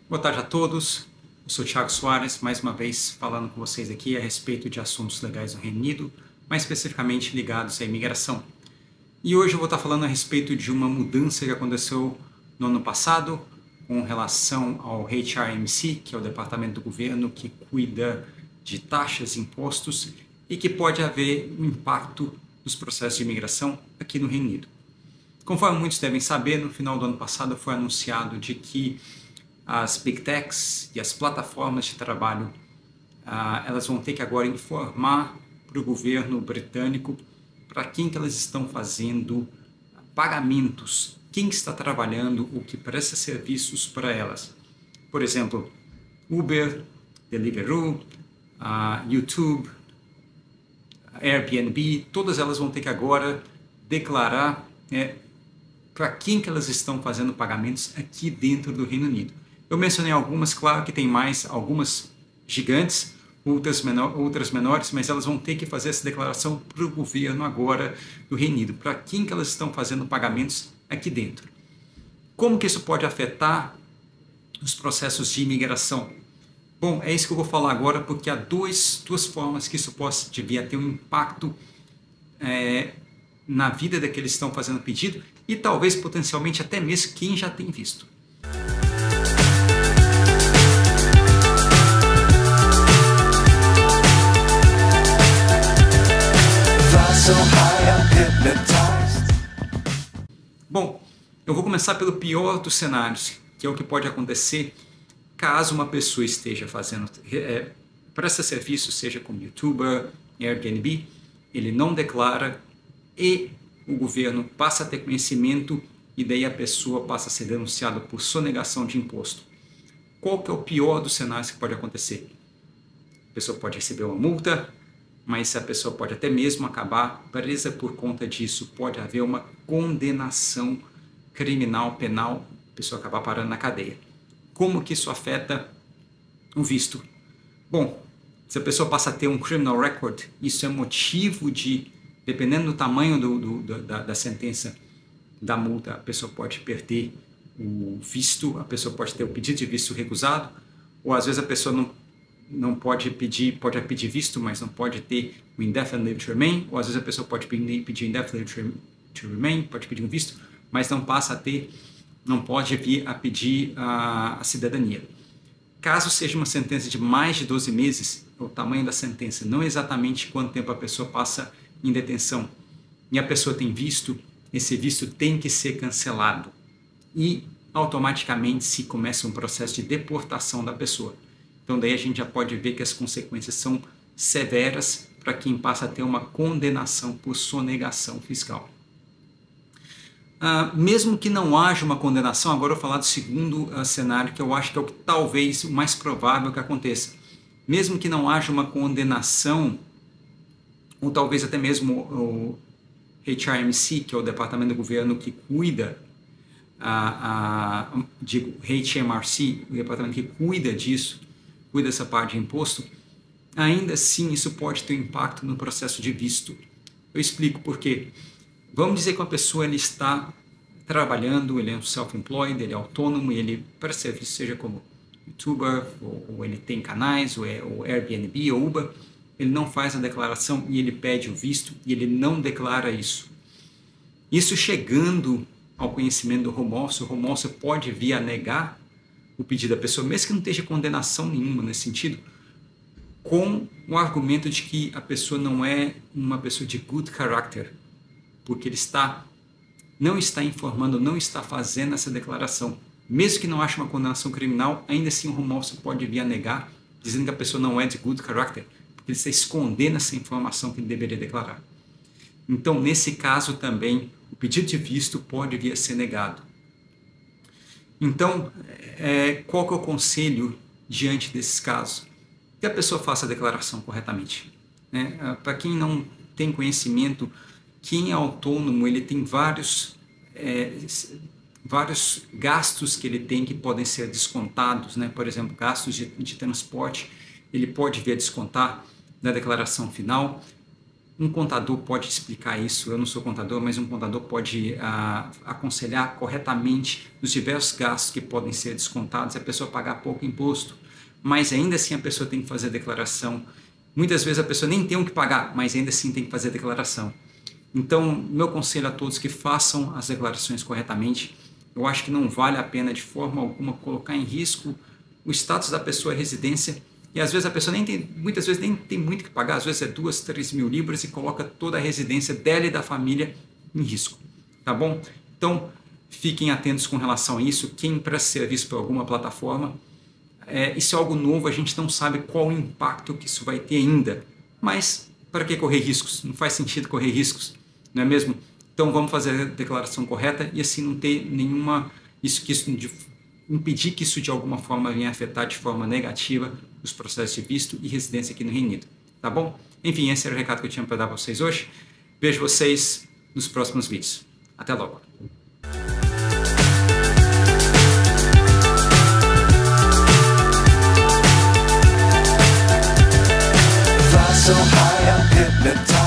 Boa tarde a todos. Eu sou Thiago Soares, mais uma vez falando com vocês aqui a respeito de assuntos legais no Reino Unido, mais especificamente ligados à imigração. E hoje eu vou estar falando a respeito de uma mudança que aconteceu no ano passado com relação ao HRMC, que é o departamento do governo que cuida de taxas e impostos e que pode haver um impacto nos processos de imigração aqui no Reino Unido. Conforme muitos devem saber, no final do ano passado foi anunciado de que as Big Techs e as plataformas de trabalho, elas vão ter que agora informar para o governo britânico para quem que elas estão fazendo pagamentos, quem está trabalhando, o que presta serviços para elas. Por exemplo, Uber, Deliveroo, YouTube, Airbnb, todas elas vão ter que agora declarar para quem que elas estão fazendo pagamentos aqui dentro do Reino Unido. Eu mencionei algumas, claro que tem mais, algumas gigantes, outras menores, mas elas vão ter que fazer essa declaração para o governo agora do Reino Unido, para quem que elas estão fazendo pagamentos aqui dentro. Como que isso pode afetar os processos de imigração? Bom, é isso que eu vou falar agora, porque há duas formas que isso pode vir a ter um impacto na vida daqueles que estão fazendo pedido e talvez potencialmente até mesmo quem já tem visto. Bom, eu vou começar pelo pior dos cenários, que é o que pode acontecer caso uma pessoa esteja fazendo, presta serviço, seja como YouTuber, Airbnb, ele não declara e o governo passa a ter conhecimento e daí a pessoa passa a ser denunciada por sonegação de imposto. Qual que é o pior dos cenários que pode acontecer? A pessoa pode receber uma multa, mas a pessoa pode até mesmo acabar presa por conta disso. Pode haver uma condenação criminal, penal, a pessoa acabar parando na cadeia. Como que isso afeta o visto? Bom, se a pessoa passa a ter um criminal record, isso é motivo de, dependendo do tamanho da sentença, da multa, a pessoa pode perder o visto, a pessoa pode ter o pedido de visto recusado, ou às vezes a pessoa não pode pedir visto, mas não pode ter o indefinite leave to remain, ou às vezes a pessoa pode pedir indefinite leave to remain, pode pedir um visto, mas não pode vir a pedir a cidadania. Caso seja uma sentença de mais de 12 meses, o tamanho da sentença, não exatamente quanto tempo a pessoa passa em detenção, e a pessoa tem visto, esse visto tem que ser cancelado. E automaticamente se começa um processo de deportação da pessoa. Então daí a gente já pode ver que as consequências são severas para quem passa a ter uma condenação por sonegação fiscal. Mesmo que não haja uma condenação, agora eu vou falar do segundo cenário, que eu acho que é o que talvez o mais provável que aconteça. Mesmo que não haja uma condenação, ou talvez até mesmo o HRMC, que é o departamento do governo que cuida, digo HMRC, o departamento que cuida disso, cuida dessa parte de imposto, ainda assim isso pode ter um impacto no processo de visto. Eu explico por quê. Vamos dizer que uma pessoa ele está trabalhando, ele é um self-employed, ele é autônomo e ele presta serviço, seja como YouTuber, ou ele tem canais, ou Airbnb, ou Uber, ele não faz a declaração e ele pede o visto e ele não declara isso. Isso chegando ao conhecimento do Home Office pode vir a negar o pedido da pessoa, mesmo que não esteja condenação nenhuma nesse sentido, com o argumento de que a pessoa não é uma pessoa de good character, porque ele não está informando, não está fazendo essa declaração. Mesmo que não ache uma condenação criminal, ainda assim o Home Office pode vir a negar, dizendo que a pessoa não é de good character, porque ele está escondendo essa informação que ele deveria declarar. Então, nesse caso também, o pedido de visto pode vir a ser negado. Então, qual que é o conselho diante desses casos? Que a pessoa faça a declaração corretamente. Para quem não tem conhecimento, quem é autônomo, ele tem vários gastos que ele tem que podem ser descontados, por exemplo, gastos de transporte, ele pode vir a descontar na declaração final. Um contador pode explicar isso, eu não sou contador, mas um contador pode aconselhar corretamente os diversos gastos que podem ser descontados e a pessoa pagar pouco imposto. Mas ainda assim a pessoa tem que fazer a declaração. Muitas vezes a pessoa nem tem o que pagar, mas ainda assim tem que fazer a declaração. Então, meu conselho a todos que façam as declarações corretamente. Eu acho que não vale a pena de forma alguma colocar em risco o status da pessoa, a residência. E às vezes a pessoa muitas vezes nem tem muito o que pagar, às vezes é 2, 3 mil libras e coloca toda a residência dela e da família em risco. Tá bom? Então, fiquem atentos com relação a isso. Quem presta serviço por alguma plataforma, isso é algo novo, a gente não sabe qual o impacto que isso vai ter ainda. Mas, para que correr riscos? Não faz sentido correr riscos, não é mesmo? Então, vamos fazer a declaração correta e assim não ter nenhuma... impedir que isso de alguma forma venha afetar de forma negativa os processos de visto e residência aqui no Reino Unido. Tá bom? Enfim, esse era o recado que eu tinha para dar para vocês hoje. Vejo vocês nos próximos vídeos. Até logo! So high, I'm hypnotized.